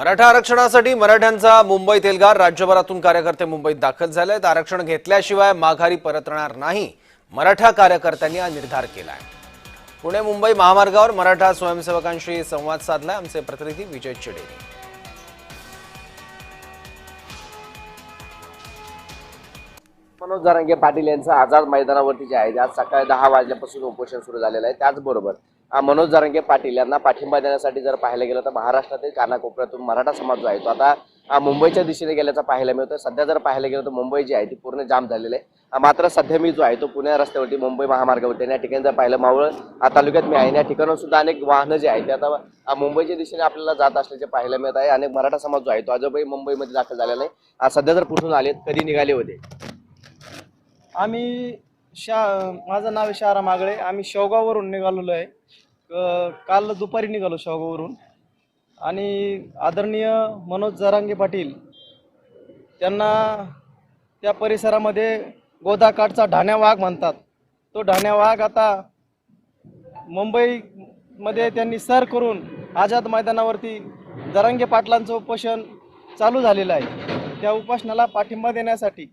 मराठा आरक्षणासाठी मराठ्यांचा मुंबईत एल्गार, राज्यभरातून कार्यकर्ते मुंबईत दाखल झालेत। आरक्षण घेतल्याशिवाय माघारी परतणार नाही, मराठा कार्यकर्त्यांनी हा निर्धार केलाय। पुणे मुंबई महामार्गावर मराठा स्वयंसेवकांशी संवाद साधलाय आमचे प्रतिनिधी विजय चिडेनी। मनोज जरांगे पाटील यांचं आझाद मैदानावरती जे आहे आज सकाळी 10 वाजल्यापासून उपोषण सुरू झालेलं आहे। त्याचबरोबर मनोज जरांगे पाटील यांना पाठिंबा देण्यासाठी जर पाहायला गेलं तर महाराष्ट्रातील कानाकोपऱ्यातून मराठा समाज जो आहे तो आता मुंबईच्या दिशेने गेल्याचं पाहायला मिळतं। सध्या जर पाहायला गेलं तर मुंबई जी आहे ती पूर्ण जाम झालेली आहे। मात्र सध्या मी जो आहे तो पुणे रस्त्यावरती मुंबई महामार्गावरती या ठिकाणी जर पाहिलं मावळ तालुक्यात मी आहे, या ठिकाणाहून सुद्धा अनेक वाहनं जे आहेत ते आता मुंबईच्या दिशेने आपल्याला जात असल्याचे पाहायला मिळत आहे। अनेक मराठा समाज जो आहे तो अजूनही मुंबईमध्ये दाखल झालेला नाही। सध्या जर कुठून आलेत, कधी निघाले होते? आम्ही माझं नाव आहे शारा मागळे। आम्ही शेवगाववरून निघालेलो आहे। काल दुपारी निघालो शेवगाववरून। आणि आदरणीय मनोज जरांगे पाटील त्यांना त्या परिसरामध्ये गोदाकाठचा ढाण्या वाघ म्हणतात। तो ढाण्या वाघ आता मुंबईमध्ये त्यांनी सर करून आझाद मैदानावरती जरांगे पाटलांचं उपोषण चालू झालेलं आहे। त्या उपोषणाला पाठिंबा देण्यासाठी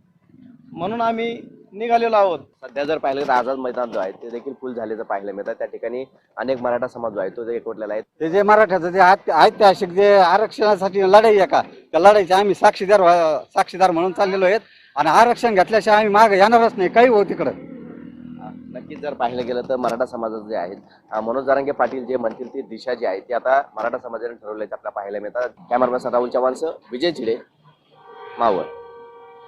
म्हणून आम्ही निघालेलो आहोत। सध्या जर पाहिलं तर आझाद मैदान जो आहे ते देखील फुल झाल्याचं पाहायला मिळतं। त्या ठिकाणी अनेक मराठा समाज जो आहे तो एकवटलेला आहे। ते जे मराठ्याचं जे ऐतिहासिक जे आरक्षणासाठी लढाई आहे का, त्या लढाईचे आम्ही साक्षीदार म्हणून चाललेलो आहेत। आणि आरक्षण घेतल्याशिवाय आम्ही मागे येणारच नाही, काही हो तिकडं। नक्कीच जर पाहिलं गेलं तर मराठा समाजाचे जे आहेत मनोज जरांगे पाटील जे म्हणतील ती दिशा जी आहे ती आता मराठा समाजाने ठरवल्याचं आपल्याला पाहायला मिळतं। कॅमेरामॅन राहुल चव्हाणसह विजय चिडे, मावळ।